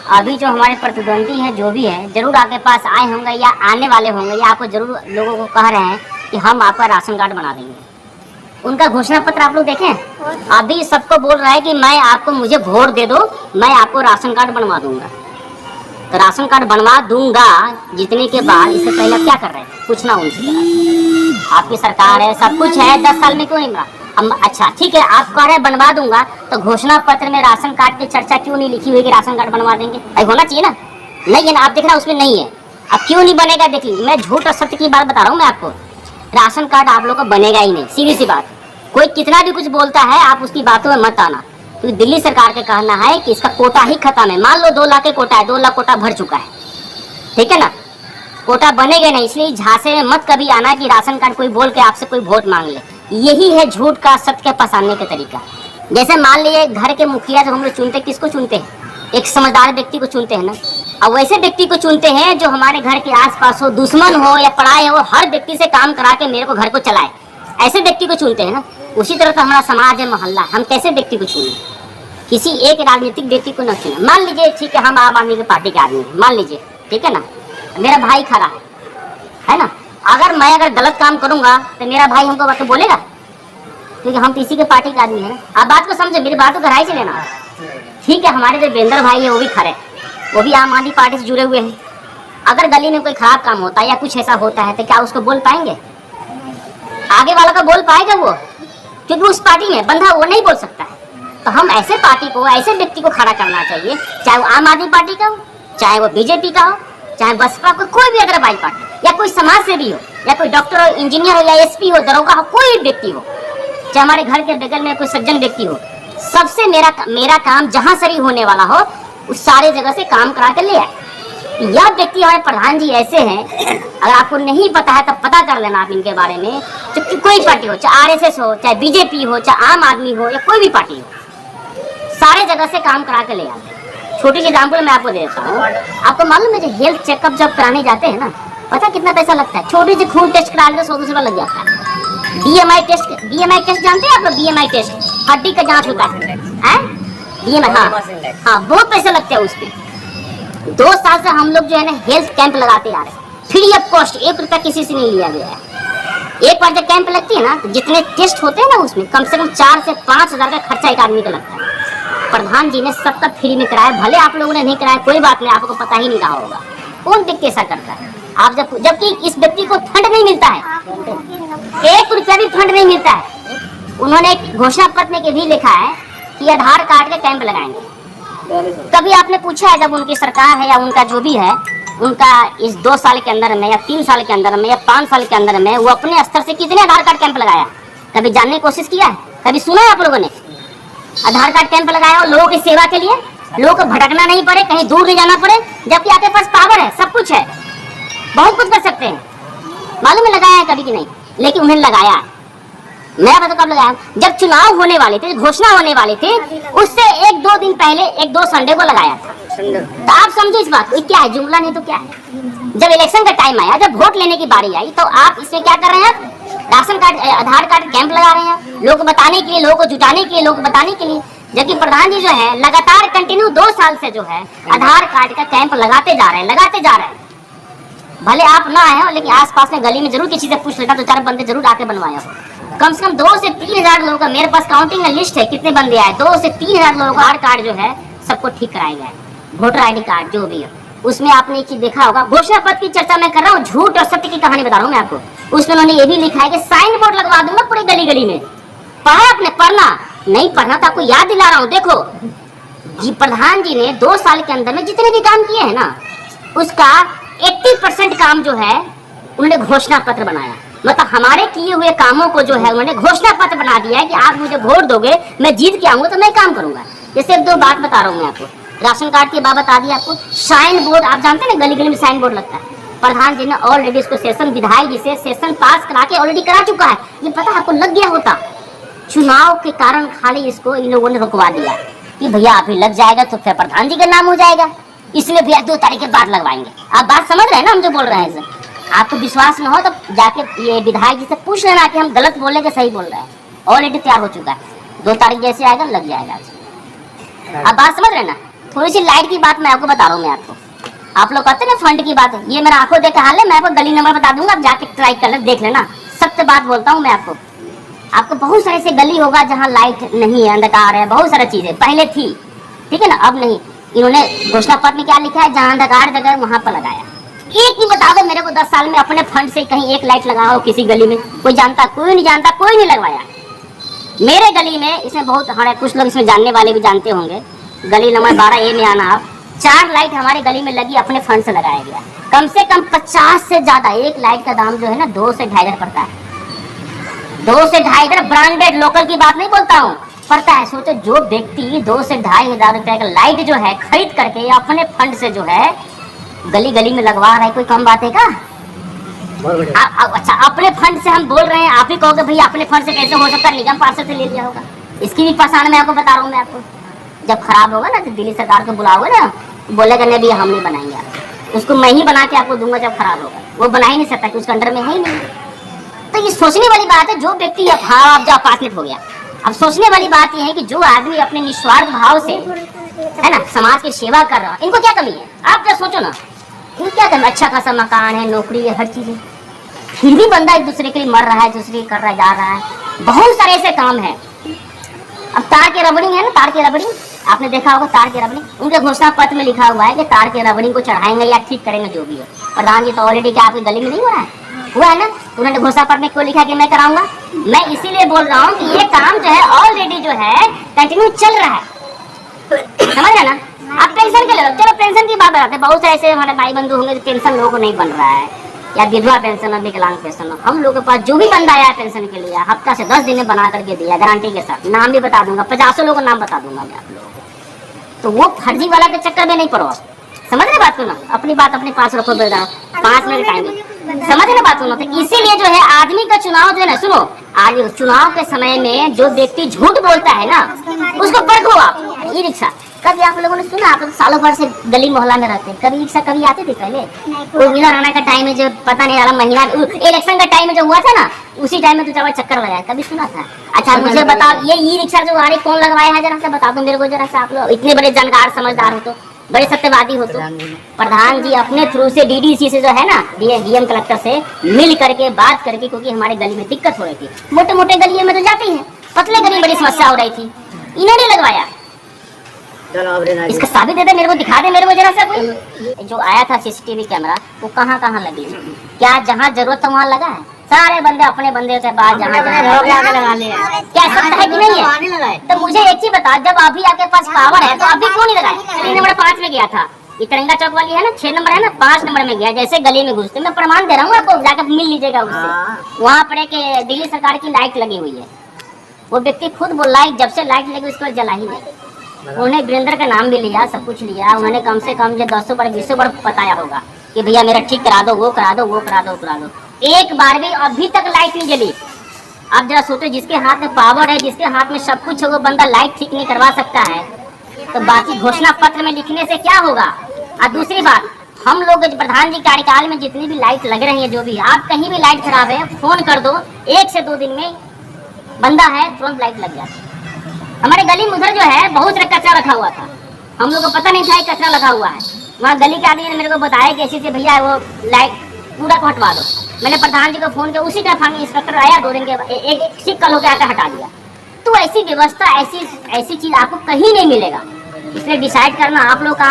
अभी जो हमारे प्रतिद्वंदी हैं जो भी है जरूर आपके पास आए होंगे या आने वाले होंगे या आपको जरूर लोगों को कह रहे हैं कि हम आपका राशन कार्ड बना देंगे। उनका घोषणा पत्र आप लोग देखें। अभी सबको बोल रहा है कि मैं आपको, मुझे वोट दे दो, मैं आपको राशन कार्ड बनवा दूंगा। तो राशन कार्ड बनवा दूंगा जीतने के बाद, इससे पहले क्या कर रहे हैं? पूछना उनसे। आपकी सरकार है, सब कुछ है, 10 साल में क्यों नहीं बना? हम अच्छा ठीक है, आप कह रहे हैं बनवा दूंगा, तो घोषणा पत्र में राशन कार्ड की चर्चा क्यों नहीं लिखी हुई कि राशन कार्ड बनवा देंगे? भाई होना चाहिए ना। नहीं है ना, आप देख रहे हैं उसमें नहीं है। अब क्यों नहीं बनेगा देख लीजिए। मैं झूठ और सत्य की बात बता रहा हूँ मैं आपको। राशन कार्ड आप लोग का बनेगा ही नहीं, सीधी सी बात। कोई कितना भी कुछ बोलता है आप उसकी बातों में मत आना, क्योंकि दिल्ली सरकार का कहना है कि इसका कोटा ही खत्म है। मान लो 2 लाख के कोटा है, 2 लाख कोटा भर चुका है, ठीक है ना। कोटा बनेगा नहीं, इसलिए झांसे में मत कभी आना कि राशन कार्ड कोई बोल के आपसे कोई वोट मांग ले। यही है झूठ का सत्य के पसारने का तरीका। जैसे मान लीजिए घर के मुखिया जब हम लोग चुनते, किसको चुनते हैं? एक समझदार व्यक्ति को चुनते हैं ना। अब वैसे व्यक्ति को चुनते हैं जो हमारे घर के आसपास हो, दुश्मन हो या पराए हो, हर व्यक्ति से काम करा के मेरे को घर को चलाए, ऐसे व्यक्ति को चुनते हैं ना। उसी तरह तो हमारा समाज है, मोहल्ला, हम कैसे व्यक्ति को चुने? किसी एक राजनीतिक व्यक्ति को न चुने। मान लीजिए ठीक है, हम आम आदमी की पार्टी के आदमी हैं, मान लीजिए, ठीक है ना। मेरा भाई खड़ा है ना, अगर मैं गलत काम करूंगा तो मेरा भाई हमको बात बोलेगा, क्योंकि हम इसी के पार्टी के आदमी है ना। आप बात को समझे, मेरी बात को गहराई से लेना। ठीक है, हमारे जो वीरेंद्र भाई है वो भी खड़े, वो भी आम आदमी पार्टी से जुड़े हुए हैं। अगर गली में कोई खराब काम होता है या कुछ ऐसा होता है तो क्या उसको बोल पाएंगे? आगे वाला का बोल पाएगा वो? क्योंकि उस पार्टी में बंधा, वो नहीं बोल सकता है। तो हम ऐसे पार्टी को, ऐसे व्यक्ति को खड़ा करना चाहिए, चाहे वो आम आदमी पार्टी का हो, चाहे वो बीजेपी का हो, चाहे बसपा को, कोई भी अगर भाई पार्टी, या कोई समाज सेवी हो, या कोई डॉक्टर हो, इंजीनियर हो, या एसपी हो, दरोगा हो, कोई भी व्यक्ति हो, चाहे हमारे घर के बगल में कोई सज्जन व्यक्ति हो, सबसे मेरा काम जहां से भी होने वाला हो उस सारे जगह से काम करा कर ले आए। यह व्यक्ति हमारे प्रधान जी ऐसे हैं, अगर आपको नहीं पता है तब पता कर लेना आप इनके बारे में। चाहे कोई पार्टी हो, चाहे आरएसएस हो, चाहे बीजेपी हो, चाहे आम आदमी हो, या कोई भी पार्टी हो, सारे जगह से काम करा के ले आते। छोटी सी एग्जाम्पल मैं आपको दे देता हूँ। आपको मालूम है जो हेल्थ चेकअप जब कराने जाते हैं ना, पता कितना पैसा लगता है? छोटी सी खून टेस्ट करा ले 100-200 रुपया लग जाता है। बीएमआई टेस्ट जानते हैं आप लोग? बीएमआई टेस्ट, हड्डी का जांच होता है, बीएमआई, हाँ, बहुत पैसा लगता है उसमें। 2 साल से हम लोग जो है ना हेल्थ कैंप लगाते आ रहे हैं, फ्री ऑफ कॉस्ट, 1 रुपया किसी से नहीं लिया गया है। एक बार जब कैंप लगती है ना, तो जितने टेस्ट होते हैं ना उसमें कम से कम 4 से 5 हजार का खर्चा एक आदमी का लगता है। प्रधान जी ने सबका फ्री में कराया, भले आप लोगों ने नहीं कराया, कोई बात नहीं, आपको पता ही नहीं रहा होगा। कौन व्यक्ति ऐसा करता है? आप जबकि इस व्यक्ति को फंड नहीं मिलता है, 1 रुपया भी फंड नहीं मिलता है। उन्होंने एक घोषणा पत्र में भी लिखा है कि आधार कार्ड के कैंप लगाएंगे। कभी आपने पूछा है जब उनकी सरकार है या उनका जो भी है, उनका इस 2 साल के अंदर में या 3 साल के अंदर में या 5 साल के अंदर में वो अपने स्तर से कितने आधार कार्ड कैंप लगाया? कभी जानने की कोशिश किया है? कभी सुना है आप लोगों ने? आधार कार्ड कैंप लगाया और लोगों की सेवा के लिए, लोगों को भटकना नहीं पड़े, कहीं दूर नहीं जाना पड़े, जबकि आपके पास पावर है, सब कुछ है, बहुत कुछ कर सकते हैं। मालूम है लगाया है कभी कि नहीं? लेकिन उन्हें लगाया है। मेरा पता कब लगाया? जब चुनाव होने वाले थे, घोषणा होने वाले थे, उससे 1-2 दिन पहले, 1-2 संडे को लगाया था। तो आप समझो इस बात को, क्या है जुमला नहीं तो क्या है। जब इलेक्शन का टाइम आया, जब वोट लेने की बारी आई, तो आप इसमें क्या कर रहे हैं? राशन कार्ड, आधार कार्ड कैंप लगा रहे हैं, लोग बताने के लिए, लोगों को जुटाने के लिए, लोग बताने के लिए। जबकि प्रधान जी जो है लगातार कंटिन्यू 2 साल से जो है आधार कार्ड का कैंप लगाते जा रहे हैं। भले आप ना आए हो, लेकिन आसपास में गली में जरूर किसी से पूछ लेना, 2-4 बंदे जरूर आके बनवाए हो। कम से कम 2 से 3 हजार लोगों का, मेरे पास काउंटिंग लिस्ट है कितने बंदे आए, 2 से 3 हजार लोगों का आधार कार्ड जो है सबको ठीक कराया गया है। वोटर ID कार्ड जो भी है, उसमें आपने एक चीज देखा होगा, घोषणा पत्र की चर्चा मैं कर रहा हूँ, झूठ और सत्य की कहानी बता रहा हूँ मैं आपको। उसमें उन्होंने ये भी लिखा है कि साइन बोर्ड लगवा दूंगा पूरी गली गली में। पढ़ा आपने? पढ़ना नहीं, पढ़ना तो आपको याद दिला रहा हूँ। देखो जी, प्रधान जी ने 2 साल के अंदर में जितने भी काम किए हैं ना, उसका 80% काम जो है उन्होंने घोषणा पत्र बनाया। मतलब हमारे किए हुए कामों को जो है उन्होंने घोषणा पत्र बना दिया है कि आप मुझे वोट दोगे, मैं जीत के आऊंगा तो मैं काम करूंगा। जैसे 2 बात बता रहा हूँ मैं आपको, राशन कार्ड की बात बता दी आपको। साइन बोर्ड आप जानते हैं ना, गली गली में साइन बोर्ड लगता है। प्रधान जी ने ऑलरेडी इसको सेशन विधायक जी से सेशन पास करा के ऑलरेडी करा चुका है। ये पता आपको लग गया होता, चुनाव के कारण खाली इसको इन लोगों ने रुकवा दिया कि भैया अभी लग जाएगा तो फिर प्रधान जी का नाम हो जाएगा, इसलिए भैया 2 तारीख के बाद लगवाएंगे। आप बात समझ रहे हैं ना हम जो बोल रहे हैं? आपको विश्वास न हो तो जाके ये विधायक जी से पूछ लेना कि हम गलत बोल रहे हैं कि सही बोल रहे हैं। ऑलरेडी तैयार हो चुका है, 2 तारीख जैसे आएगा लग जाएगा। आप बात समझ रहे हैं ना? थोड़ी सी लाइट की बात मैं आपको बता रहा हूँ। मैं आपको, आप लोग कहते हैं ना फंड की बात, ये मेरा आंखों देख हाल है। मैं आपको गली नंबर बता दूंगा, आप जाके ट्राई कर ले, देख लेना। सत्य बात बोलता हूँ मैं आपको। आपको बहुत सारे ऐसे गली होगा जहाँ लाइट नहीं है, अंधकार है, बहुत सारी चीजें पहले थी, ठीक है ना, अब नहीं। इन्होंने घोषणा पत्र में क्या लिखा है, जहाँ अंधकार जगह वहां पर लगाया। एक ही बता दो मेरे को 10 साल में अपने फंड से कहीं एक लाइट लगाया हो किसी गली में? कोई जानता? कोई नहीं जानता, कोई नहीं लगवाया। मेरे गली में, इसमें बहुत हमारे कुछ लोग इसमें जानने वाले भी जानते होंगे, गली नंबर 12A में आना आप, 4 लाइट हमारे गली में लगी, अपने फंड से लगाया गया। कम से कम 50 से ज्यादा। एक लाइट का दाम जो है ना 2 से 2.5 पड़ता है। 2 से 2.5 ब्रांडेड, लोकल की बात नहीं बोलता हूँ, पड़ता है। सोचो जो व्यक्ति 2 से 2.5 हजार रुपए का लाइट जो है खरीद करके अपने फंड से जो है गली गली में लगवा रहा है, कोई कम बात है क्या? अच्छा, अपने फंड से हम बोल रहे हैं, आप ही कहोगे भैया अपने फंड से कैसे हो सकता है, निगम पार्षद से ले लिया होगा। इसकी भी पहचान मैं आपको बता रहा हूँ। मैं आपको जब खराब होगा ना तो दिल्ली सरकार को बुलाओगे ना, बोलेगा नहीं भैया हम नहीं बनाएंगे आपको, उसको मैं ही बना के आपको दूंगा जब खराब होगा। वो बना ही नहीं सकता कि उसके अंडर में है ही नहीं। तो ये सोचने वाली बात है। जो व्यक्ति अब जो पासलेट हो गया, अब सोचने वाली बात यह है कि जो आदमी अपने निस्वार्थ भाव से है ना समाज की सेवा कर रहा है, इनको क्या कमी है? आप जब सोचो ना, इनको क्या कमी? अच्छा खासा मकान है, नौकरी है, हर चीज है, फिर भी बंदा एक दूसरे के लिए मर रहा है, दूसरे कर रहा जा रहा है। बहुत सारे ऐसे काम है। अब तार के रबड़िंग है ना, तार के रबड़िंग आपने देखा होगा, तार के रबड़िंग उनके घोषणा पत्र में लिखा हुआ है कि तार के रबड़िंग को चढ़ाएंगे या ठीक करेंगे जो भी है। प्रधान जी तो ऑलरेडी क्या आपकी गली में नहीं हो रहा है, हुआ है ना? उन्होंने घोषणा पत्र में क्यों लिखा कि मैं कराऊंगा? मैं इसीलिए बोल रहा हूँ कि ये काम जो है ऑलरेडी जो है कंटिन्यू चल रहा है, समझ रहे ना? आप पेंशन के ले लो, चलो पेंशन की बात बताते हैं। बहुत से ऐसे हमारे भाई बंधु होंगे पेंशन लोगों को नहीं बन रहा है, या विधवा पेंशन और विकलांग पेंशन। हम लोग के पास जो भी बंदा आया पेंशन के लिए हफ्ता से 10 दिन में बना करके दिया, गारंटी के साथ। नाम भी बता दूंगा, 50 लोगों का नाम बता दूंगा मैं आप लोगों को। तो वो फर्जी वाला के चक्कर में नहीं पड़ो, समझ रहे बात को ना? अपनी बात अपने पास रखो, 5 मिनट टाइम, समझ रहे बात को ना? तो इसीलिए जो है आदमी का चुनाव जो है ना, सुनो, आज चुनाव के समय में जो व्यक्ति झूठ बोलता है ना, उसको परखो आप। ई रिक्शा कभी आप लोगों ने सुना? आप लोग सालों भर से गली मोहल्ला में रहते हैं, कभी रिक्शा कभी आते थे पहले? वो मीना राणा का टाइम में जो पता नहीं वाला महीना, इलेक्शन का टाइम में जो हुआ था ना, उसी टाइम में तो चावल चक्कर लगाया, कभी सुना था? अच्छा मुझे बताओ, ये ई रिक्शा जो आ रही कौन लगवाया है? जरा सा बता दो मेरे को जरा सा। आप लोग इतने बड़े जानकार समझदार हो तो, बड़े सत्यवादी हो तो, प्रधान जी अपने थ्रू से डीडीसी से जो है ना, डीएम कलेक्टर से मिल करके बात करके, क्योंकि हमारे गली में दिक्कत हो रही थी, मोटे मोटे गलियों में तो जाती है, पतले गली में बड़ी समस्या हो रही थी, इन्होंने लगवाया। इसका साबित दे दे मेरे को, दिखा दे मेरे को जरा सा। कोई जो आया था सीसीटीवी कैमरा, वो कहाँ कहाँ लगी? क्या जहाँ जरूरत था वहाँ लगा है? सारे बंदे अपने बंदे के बाद जहाँ लगा ले, क्या सकता है कि नहीं है? तो मुझे एक चीज बता, जब अभी आपके पास पावर है तो अभी क्यों नहीं लगाए? नंबर 5 में गया था, ये तिरंगा चौक वाली है ना, 6 नंबर है ना, 5 नंबर में गया, जैसे गली में घुसते, मैं प्रमाण दे रहा हूँ आपको, जाकर मिल लीजिएगा उससे। वहाँ पर एक दिल्ली सरकार की लाइट लगी हुई है, वो व्यक्ति खुद बोल रहा है जब से लाइट लगी उसको जला ही नहीं। उन्होंने वीरेंद्र का नाम भी लिया, सब कुछ लिया, उन्होंने कम से कम जो 200 बार 200 बार बताया होगा कि भैया मेरा ठीक करा दो, वो करा दो, वो करा दो, करा दो। एक बार भी अभी तक लाइट नहीं जली। आप जरा सोचो, जिसके हाथ में पावर है, जिसके हाथ में सब कुछ है, वो बंदा लाइट ठीक नहीं करवा सकता है, तो बाकी घोषणा पत्र में लिखने से क्या होगा? और दूसरी बात, हम लोग प्रधान जी कार्यकाल में जितनी भी लाइट लग रही है, जो भी, आप कहीं भी लाइट खराब है फोन कर दो, 1 से 2 दिन में बंदा है तुरंत लाइट लग जाती है। हमारे गली में उधर जो है बहुत सारा कचरा रखा हुआ था, हम लोग को पता नहीं था कचरा लगा हुआ है। वहाँ गली के आदमी ने मेरे को बताया कि ऐसे से भैया वो लाइट पूरा को हटवा दो। मैंने प्रधान जी को फोन किया, उसी टाइम इंस्पेक्टर आया, 2 दिन के बाद एक कल होकर आकर हटा दिया। तो ऐसी व्यवस्था, ऐसी चीज आपको कहीं नहीं मिलेगा, इसलिए डिसाइड करना आप लोग काम।